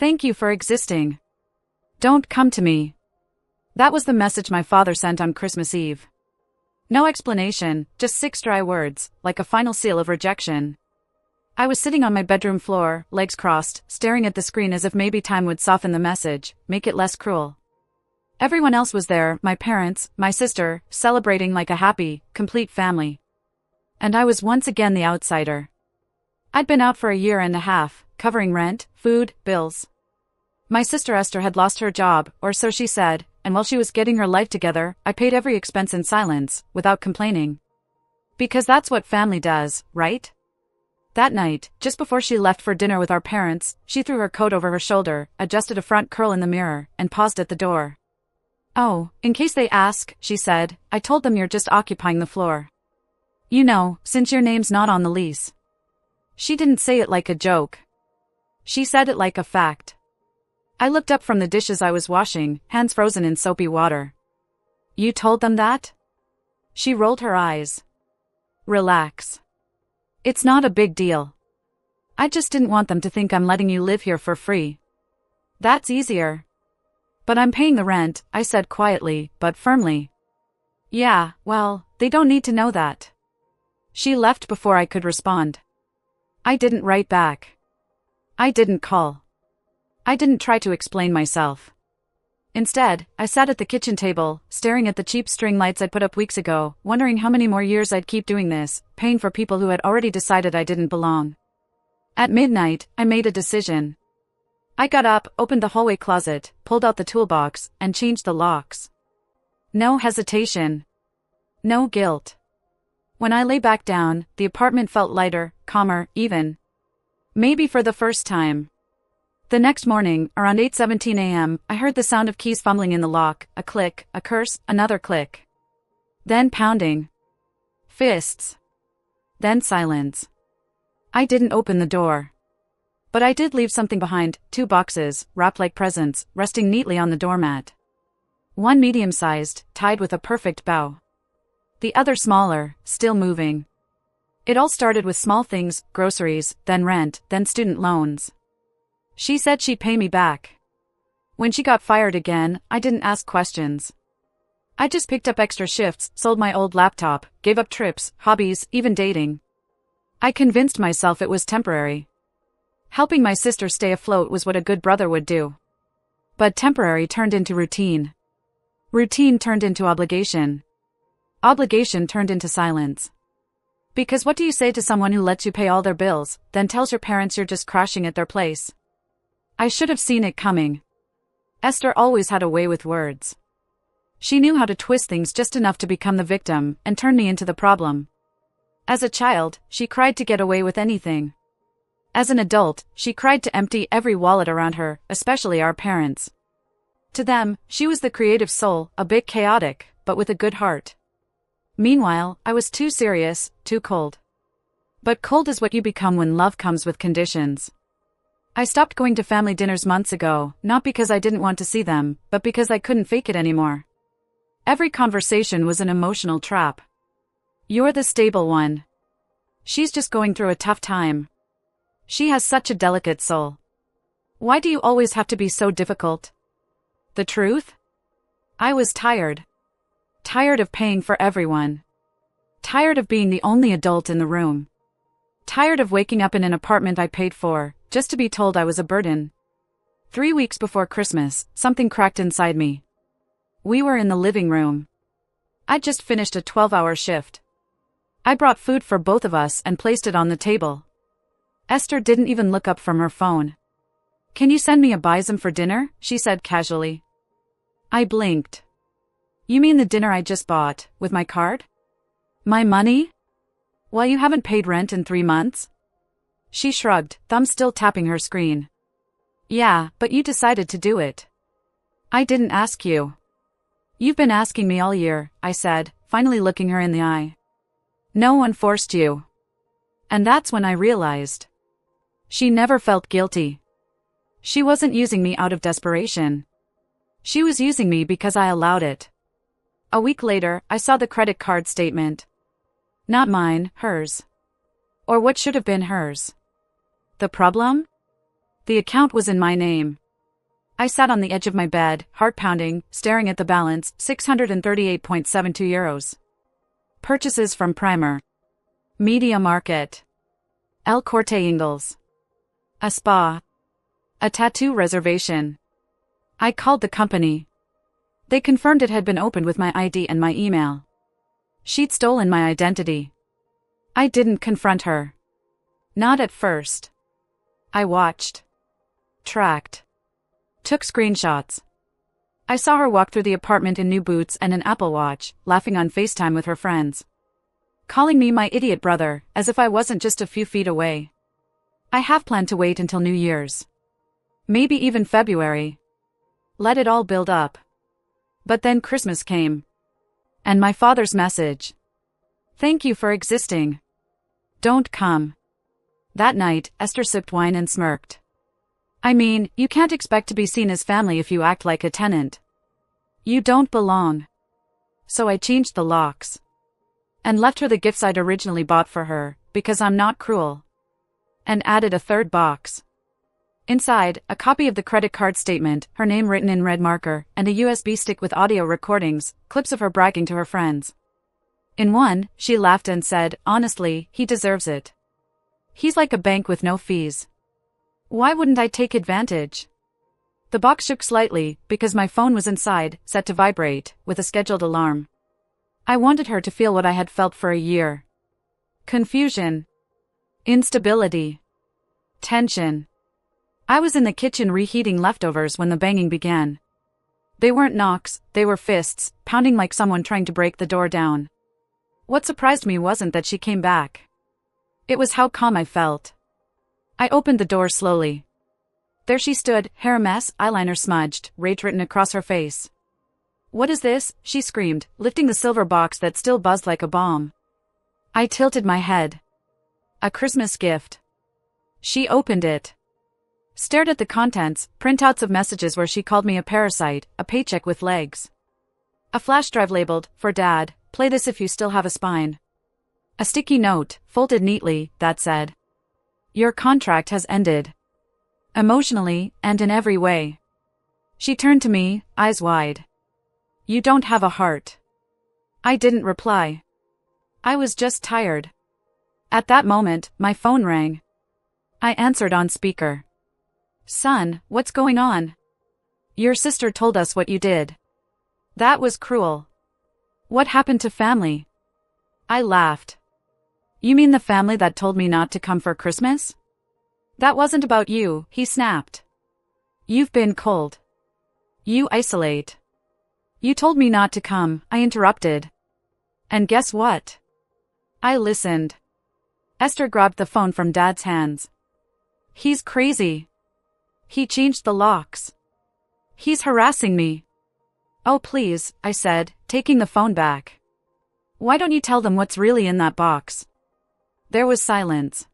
Thank you for existing. Don't come to me. That was the message my father sent on Christmas Eve. No explanation, just 6 dry words, like a final seal of rejection. I was sitting on my bedroom floor, legs crossed, staring at the screen as if maybe time would soften the message, make it less cruel. Everyone else was there, my parents, my sister, celebrating like a happy, complete family. And I was once again the outsider. I'd been out for a year and a half, covering rent, food, bills. My sister Esther had lost her job, or so she said, and while she was getting her life together, I paid every expense in silence, without complaining. Because that's what family does, right? That night, just before she left for dinner with our parents, she threw her coat over her shoulder, adjusted a front curl in the mirror, and paused at the door. "Oh, in case they ask," she said, "I told them you're just occupying the floor. You know, since your name's not on the lease." She didn't say it like a joke. She said it like a fact. I looked up from the dishes I was washing, hands frozen in soapy water. "You told them that?" She rolled her eyes. "Relax. It's not a big deal. I just didn't want them to think I'm letting you live here for free. That's easier." "But I'm paying the rent," I said quietly, but firmly. "Yeah, well, they don't need to know that." She left before I could respond. I didn't write back. I didn't call. I didn't try to explain myself. Instead, I sat at the kitchen table, staring at the cheap string lights I'd put up weeks ago, wondering how many more years I'd keep doing this, paying for people who had already decided I didn't belong. At midnight, I made a decision. I got up, opened the hallway closet, pulled out the toolbox, and changed the locks. No hesitation. No guilt. When I lay back down, the apartment felt lighter, calmer, even. Maybe for the first time. The next morning, around 8:17 a.m., I heard the sound of keys fumbling in the lock, a click, a curse, another click. Then pounding. Fists. Then silence. I didn't open the door. But I did leave something behind, 2 boxes, wrapped like presents, resting neatly on the doormat. One medium-sized, tied with a perfect bow. The other smaller, still moving. It all started with small things, groceries, then rent, then student loans. She said she'd pay me back. When she got fired again, I didn't ask questions. I just picked up extra shifts, sold my old laptop, gave up trips, hobbies, even dating. I convinced myself it was temporary. Helping my sister stay afloat was what a good brother would do. But temporary turned into routine. Routine turned into obligation. Obligation turned into silence. Because what do you say to someone who lets you pay all their bills, then tells your parents you're just crashing at their place? I should have seen it coming. Esther always had a way with words. She knew how to twist things just enough to become the victim and turn me into the problem. As a child, she cried to get away with anything. As an adult, she cried to empty every wallet around her, especially our parents. To them, she was the creative soul, a bit chaotic, but with a good heart. Meanwhile, I was too serious, too cold. But cold is what you become when love comes with conditions. I stopped going to family dinners months ago, not because I didn't want to see them, but because I couldn't fake it anymore. Every conversation was an emotional trap. "You're the stable one. She's just going through a tough time. She has such a delicate soul. Why do you always have to be so difficult?" The truth? I was tired. Tired of paying for everyone. Tired of being the only adult in the room. Tired of waking up in an apartment I paid for, just to be told I was a burden. 3 weeks before Christmas, something cracked inside me. We were in the living room. I'd just finished a 12-hour shift. I brought food for both of us and placed it on the table. Esther didn't even look up from her phone. "Can you send me a bison for dinner?" she said casually. I blinked. "You mean the dinner I just bought, with my card? My money? While you haven't paid rent in 3 months?" She shrugged, thumb still tapping her screen. "Yeah, but you decided to do it." "I didn't ask you." "You've been asking me all year," I said, finally looking her in the eye. "No one forced you." And that's when I realized. She never felt guilty. She wasn't using me out of desperation. She was using me because I allowed it. A week later, I saw the credit card statement. Not mine, hers. Or what should have been hers. The problem? The account was in my name. I sat on the edge of my bed, heart pounding, staring at the balance, €638.72. Purchases from Primer. Media Market. El Corte Inglés. A spa. A tattoo reservation. I called the company. They confirmed it had been opened with my ID and my email. She'd stolen my identity. I didn't confront her. Not at first. I watched. Tracked. Took screenshots. I saw her walk through the apartment in new boots and an Apple Watch, laughing on FaceTime with her friends. Calling me my idiot brother, as if I wasn't just a few feet away. I half planned to wait until New Year's. Maybe even February. Let it all build up. But then Christmas came. And my father's message. Thank you for existing. Don't come. That night, Esther sipped wine and smirked. I mean, you can't expect to be seen as family if you act like a tenant. You don't belong. So I changed the locks. And left her the gifts I'd originally bought for her, because I'm not cruel. And added a third box. Inside, a copy of the credit card statement, her name written in red marker, and a USB stick with audio recordings, clips of her bragging to her friends. In one, she laughed and said, honestly, he deserves it. He's like a bank with no fees. Why wouldn't I take advantage? The box shook slightly, because my phone was inside, set to vibrate, with a scheduled alarm. I wanted her to feel what I had felt for a year. Confusion. Instability. Tension. I was in the kitchen reheating leftovers when the banging began. They weren't knocks, they were fists, pounding like someone trying to break the door down. What surprised me wasn't that she came back. It was how calm I felt. I opened the door slowly. There she stood, hair a mess, eyeliner smudged, rage written across her face. What is this? She screamed, lifting the silver box that still buzzed like a bomb. I tilted my head. A Christmas gift. She opened it. Stared at the contents, printouts of messages where she called me a parasite, a paycheck with legs. A flash drive labeled, for Dad, play this if you still have a spine. A sticky note, folded neatly, that said, your contract has ended. Emotionally, and in every way. She turned to me, eyes wide. You don't have a heart. I didn't reply. I was just tired. At that moment, my phone rang. I answered on speaker. Son, what's going on? Your sister told us what you did. That was cruel. What happened to family? I laughed. You mean the family that told me not to come for Christmas? That wasn't about you, he snapped. You've been cold. You isolate. You told me not to come, I interrupted. And guess what? I listened. Esther grabbed the phone from Dad's hands. He's crazy. He changed the locks. He's harassing me. Oh please, I said, taking the phone back. Why don't you tell them what's really in that box? There was silence.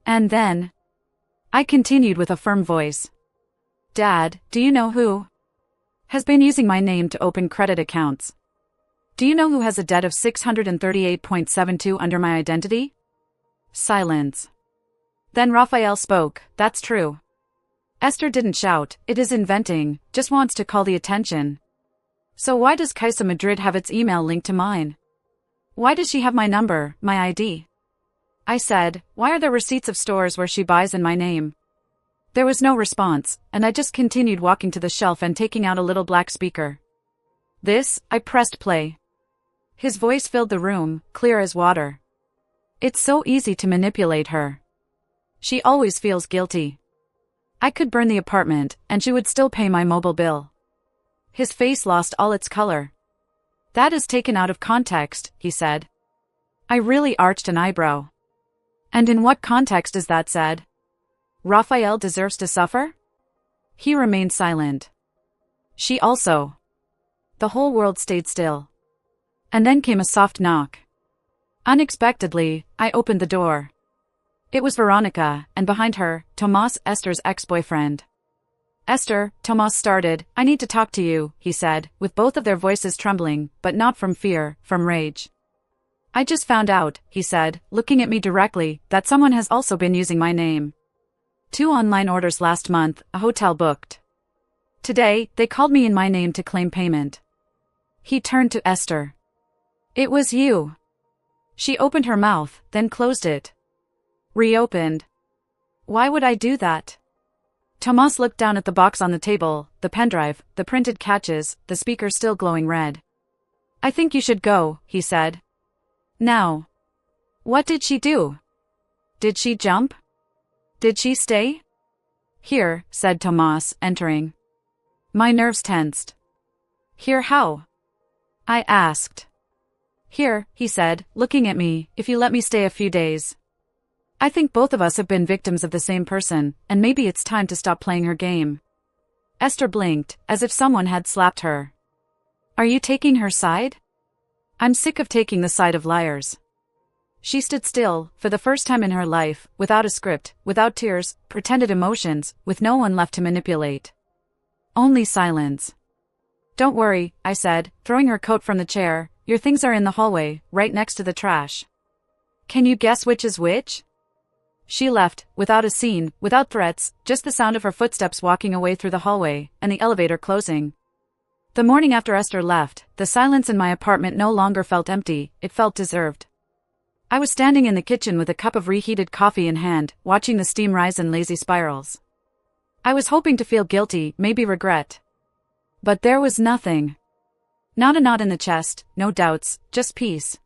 And then, I continued with a firm voice. Dad, do you know who has been using my name to open credit accounts? Do you know who has a debt of $638.72 under my identity? Silence. Then Raphael spoke, that's true. Esther didn't shout, it is inventing, just wants to call the attention. So why does Kaisa Madrid have its email linked to mine? Why does she have my number, my ID? I said, why are there receipts of stores where she buys in my name? There was no response, and I just continued walking to the shelf and taking out a little black speaker. This, I pressed play. His voice filled the room, clear as water. It's so easy to manipulate her. She always feels guilty. I could burn the apartment, and she would still pay my mobile bill. His face lost all its color. That is taken out of context, he said. I really arched an eyebrow. And in what context is that said? Raphael deserves to suffer? He remained silent. She also. The whole world stayed still. And then came a soft knock. Unexpectedly, I opened the door. It was Veronica, and behind her, Tomas, Esther's ex-boyfriend. Esther, Tomas started, I need to talk to you, he said, with both of their voices trembling, but not from fear, from rage. I just found out, he said, looking at me directly, that someone has also been using my name. 2 online orders last month, a hotel booked. Today, they called me in my name to claim payment. He turned to Esther. It was you. She opened her mouth, then closed it. Reopened. Why would I do that? Tomas looked down at the box on the table, the pendrive, the printed catches, the speaker still glowing red. I think you should go, he said. Now. What did she do? Did she jump? Did she stay? Here, said Tomas, entering. My nerves tensed. Here how? I asked. Here, he said, looking at me, if you let me stay a few days. I think both of us have been victims of the same person, and maybe it's time to stop playing her game. Esther blinked, as if someone had slapped her. Are you taking her side? I'm sick of taking the side of liars. She stood still, for the first time in her life, without a script, without tears, pretended emotions, with no one left to manipulate. Only silence. Don't worry, I said, throwing her coat from the chair, your things are in the hallway, right next to the trash. Can you guess which is which? She left, without a scene, without threats, just the sound of her footsteps walking away through the hallway, and the elevator closing. The morning after Esther left, the silence in my apartment no longer felt empty, it felt deserved. I was standing in the kitchen with a cup of reheated coffee in hand, watching the steam rise in lazy spirals. I was hoping to feel guilty, maybe regret. But there was nothing. Not a knot in the chest, no doubts, just peace.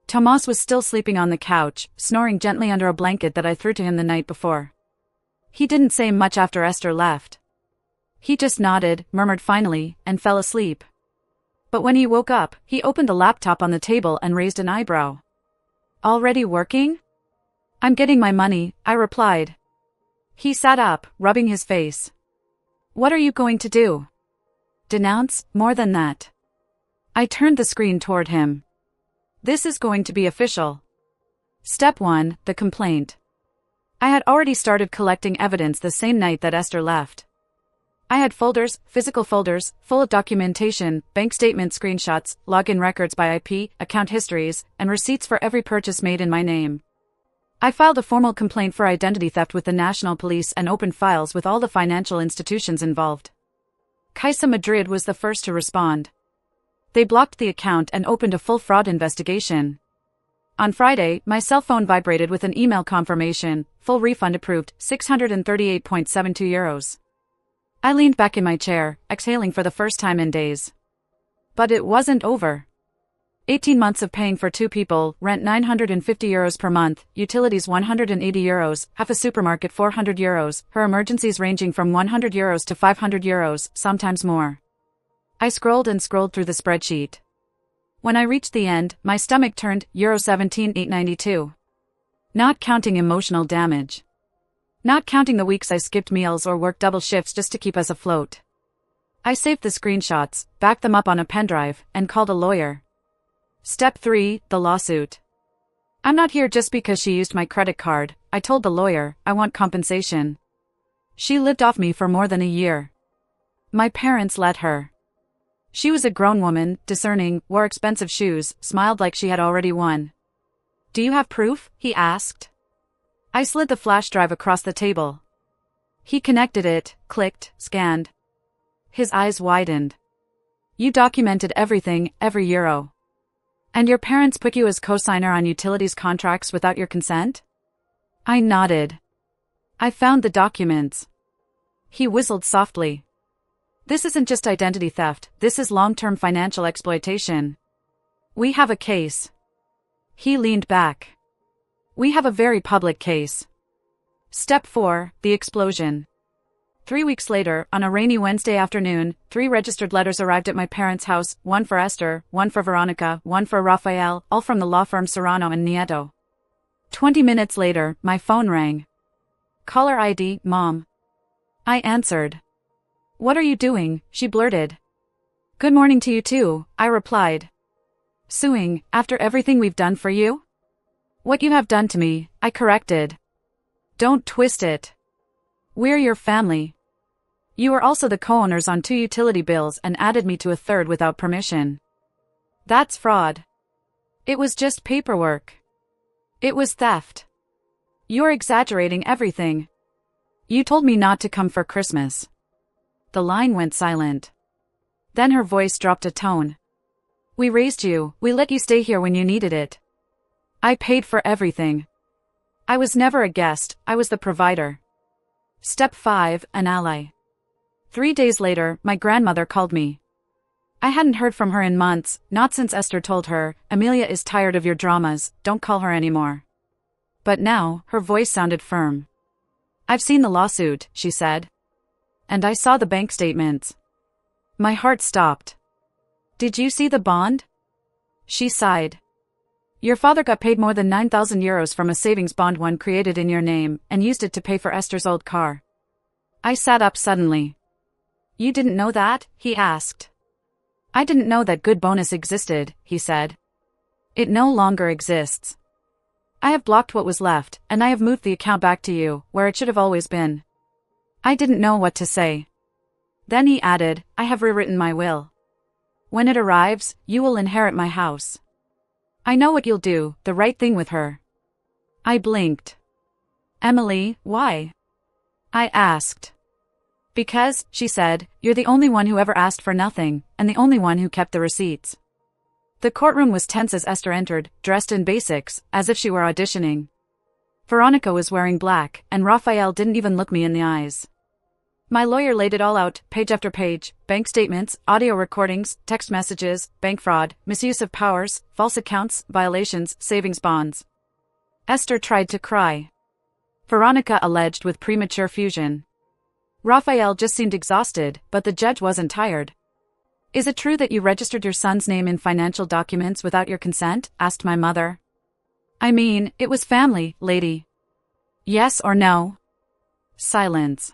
Tomas was still sleeping on the couch, snoring gently under a blanket that I threw to him the night before. He didn't say much after Esther left. He just nodded, murmured finally, and fell asleep. But when he woke up, he opened the laptop on the table and raised an eyebrow. Already working? I'm getting my money, I replied. He sat up, rubbing his face. What are you going to do? Denounce, more than that. I turned the screen toward him. This is going to be official. Step 1, the complaint. I had already started collecting evidence the same night that Esther left. I had folders, physical folders, full of documentation, bank statement screenshots, login records by IP, account histories, and receipts for every purchase made in my name. I filed a formal complaint for identity theft with the National Police and opened files with all the financial institutions involved. Caixa Madrid was the first to respond. They blocked the account and opened a full fraud investigation. On Friday, my cell phone vibrated with an email confirmation, full refund approved, €638.72. I leaned back in my chair, exhaling for the first time in days. But it wasn't over. 18 months of paying for 2 people, rent €950 per month, utilities €180, half a supermarket €400, her emergencies ranging from €100 to €500, sometimes more. I scrolled and scrolled through the spreadsheet. When I reached the end, my stomach turned, €17,892. Not counting emotional damage. Not counting the weeks I skipped meals or worked double shifts just to keep us afloat. I saved the screenshots, backed them up on a pendrive, and called a lawyer. Step 3, the lawsuit. I'm not here just because she used my credit card, I told the lawyer, I want compensation. She lived off me for more than a year. My parents let her. She was a grown woman, discerning, wore expensive shoes, smiled like she had already won. Do you have proof? He asked. I slid the flash drive across the table. He connected it, clicked, scanned. His eyes widened. You documented everything, every euro. And your parents put you as co-signer on utilities contracts without your consent? I nodded. I found the documents. He whistled softly. This isn't just identity theft, this is long-term financial exploitation. We have a case. He leaned back. We have a very public case. Step 4, the explosion. 3 weeks later, on a rainy Wednesday afternoon, 3 registered letters arrived at my parents' house, one for Esther, one for Veronica, one for Rafael, all from the law firm Serrano and Nieto. 20 minutes later, my phone rang. Caller ID, Mom. I answered. What are you doing? She blurted. Good morning to you too, I replied. Suing, after everything we've done for you? What you have done to me, I corrected. Don't twist it. We're your family. You were also the co-owners on 2 utility bills and added me to a 3rd without permission. That's fraud. It was just paperwork. It was theft. You're exaggerating everything. You told me not to come for Christmas. The line went silent. Then her voice dropped a tone. We raised you, we let you stay here when you needed it. I paid for everything. I was never a guest, I was the provider. Step 5, an ally. 3 days later, my grandmother called me. I hadn't heard from her in months, not since Esther told her, Amelia is tired of your dramas, don't call her anymore. But now, her voice sounded firm. I've seen the lawsuit, she said. And I saw the bank statements. My heart stopped. Did you see the bond? She sighed. Your father got paid more than 9,000 euros from a savings bond one created in your name, and used it to pay for Esther's old car. I sat up suddenly. You didn't know that? He asked. I didn't know that good bonus existed, he said. It no longer exists. I have blocked what was left, and I have moved the account back to you, where it should have always been. I didn't know what to say. Then he added, I have rewritten my will. When it arrives, you will inherit my house. I know what you'll do, the right thing with her. I blinked. Emily, why? I asked. Because, she said, you're the only one who ever asked for nothing, and the only one who kept the receipts. The courtroom was tense as Esther entered, dressed in basics, as if she were auditioning. Veronica was wearing black, and Raphael didn't even look me in the eyes. My lawyer laid it all out, page after page, bank statements, audio recordings, text messages, bank fraud, misuse of powers, false accounts, violations, savings bonds. Esther tried to cry. Veronica alleged with premature fusion. Raphael just seemed exhausted, but the judge wasn't tired. Is it true that you registered your son's name in financial documents without your consent? Asked my mother. I mean, it was family, lady. Yes or no? Silence.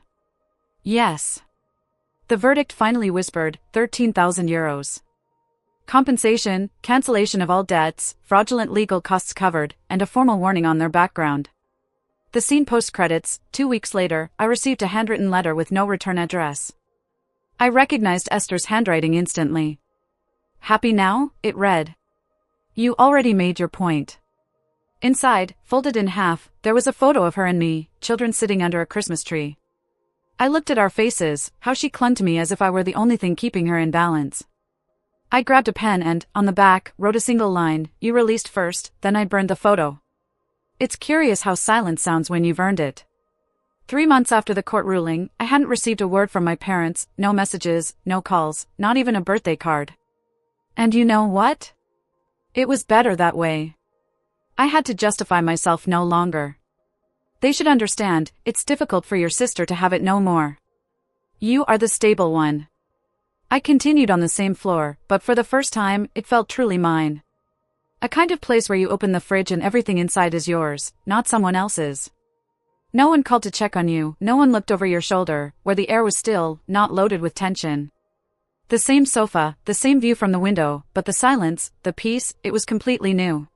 Yes. The verdict finally whispered, 13,000 euros. Compensation, cancellation of all debts, fraudulent legal costs covered, and a formal warning on their background. The scene post-credits. 2 weeks later, I received a handwritten letter with no return address. I recognized Esther's handwriting instantly. Happy now? It read. You already made your point. Inside, folded in half, there was a photo of her and me, children sitting under a Christmas tree. I looked at our faces, how she clung to me as if I were the only thing keeping her in balance. I grabbed a pen and, on the back, wrote a single line, you released first, then I burned the photo. It's curious how silence sounds when you've earned it. 3 months after the court ruling, I hadn't received a word from my parents, no messages, no calls, not even a birthday card. And you know what? It was better that way. I had to justify myself no longer. They should understand, it's difficult for your sister to have it no more. You are the stable one. I continued on the same floor, but for the first time, it felt truly mine. A kind of place where you open the fridge and everything inside is yours, not someone else's. No one called to check on you, no one looked over your shoulder, where the air was still, not loaded with tension. The same sofa, the same view from the window, but the silence, the peace, it was completely new.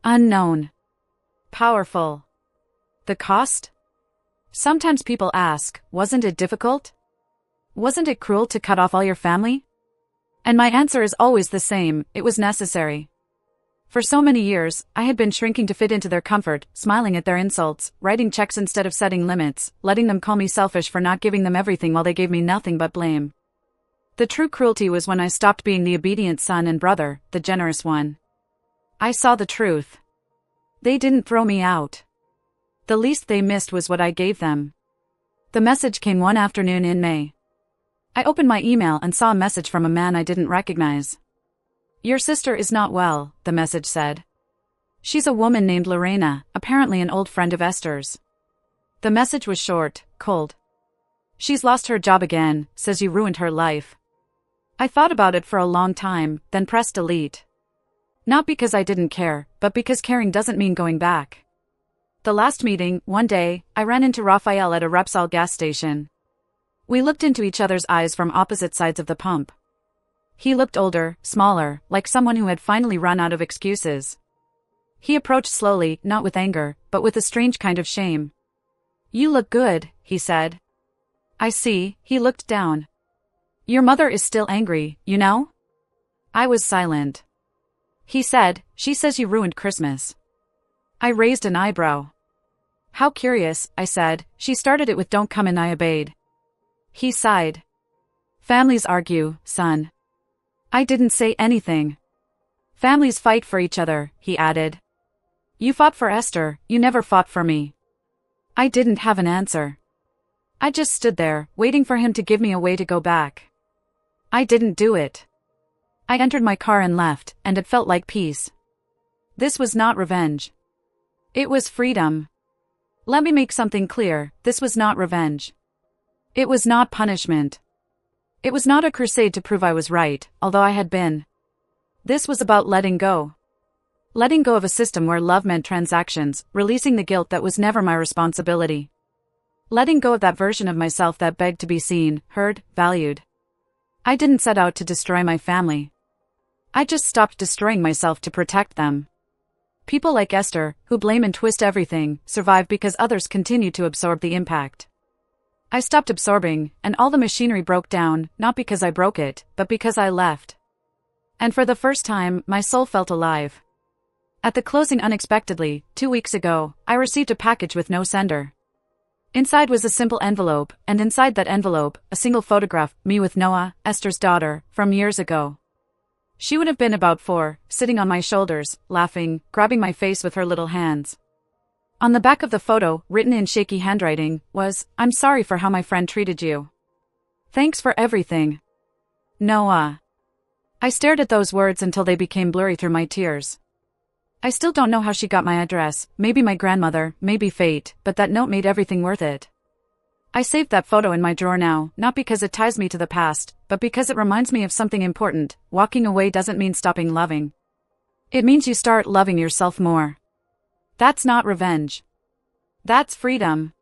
Unknown. Powerful. The cost? Sometimes people ask, wasn't it difficult? Wasn't it cruel to cut off all your family? And my answer is always the same, it was necessary. For so many years, I had been shrinking to fit into their comfort, smiling at their insults, writing checks instead of setting limits, letting them call me selfish for not giving them everything while they gave me nothing but blame. The true cruelty was when I stopped being the obedient son and brother, the generous one. I saw the truth. They didn't throw me out. The least they missed was what I gave them. The message came one afternoon in May. I opened my email and saw a message from a man I didn't recognize. Your sister is not well, the message said. She's a woman named Lorena, apparently an old friend of Esther's. The message was short, cold. She's lost her job again, says you ruined her life. I thought about it for a long time, then pressed delete. Not because I didn't care, but because caring doesn't mean going back. The last meeting, one day, I ran into Raphael at a Repsol gas station. We looked into each other's eyes from opposite sides of the pump. He looked older, smaller, like someone who had finally run out of excuses. He approached slowly, not with anger, but with a strange kind of shame. You look good, he said. I see, he looked down. Your mother is still angry, you know? I was silent. He said, she says you ruined Christmas. I raised an eyebrow. How curious, I said. She started it with don't come and I obeyed. He sighed. Families argue, son. I didn't say anything. Families fight for each other, he added. You fought for Esther, you never fought for me. I didn't have an answer. I just stood there, waiting for him to give me a way to go back. I didn't do it. I entered my car and left, and it felt like peace. This was not revenge. It was freedom. Let me make something clear, this was not revenge. It was not punishment. It was not a crusade to prove I was right, although I had been. This was about letting go. Letting go of a system where love meant transactions, releasing the guilt that was never my responsibility. Letting go of that version of myself that begged to be seen, heard, valued. I didn't set out to destroy my family. I just stopped destroying myself to protect them. People like Esther, who blame and twist everything, survive because others continue to absorb the impact. I stopped absorbing, and all the machinery broke down, not because I broke it, but because I left. And for the first time, my soul felt alive. At the closing unexpectedly, 2 weeks ago, I received a package with no sender. Inside was a simple envelope, and inside that envelope, a single photograph, me with Noah, Esther's daughter, from years ago. She would have been about 4, sitting on my shoulders, laughing, grabbing my face with her little hands. On the back of the photo, written in shaky handwriting, was, I'm sorry for how my friend treated you. Thanks for everything. Noah. I stared at those words until they became blurry through my tears. I still don't know how she got my address, maybe my grandmother, maybe fate, but that note made everything worth it. I saved that photo in my drawer now, not because it ties me to the past, but because it reminds me of something important. Walking away doesn't mean stopping loving. It means you start loving yourself more. That's not revenge. That's freedom.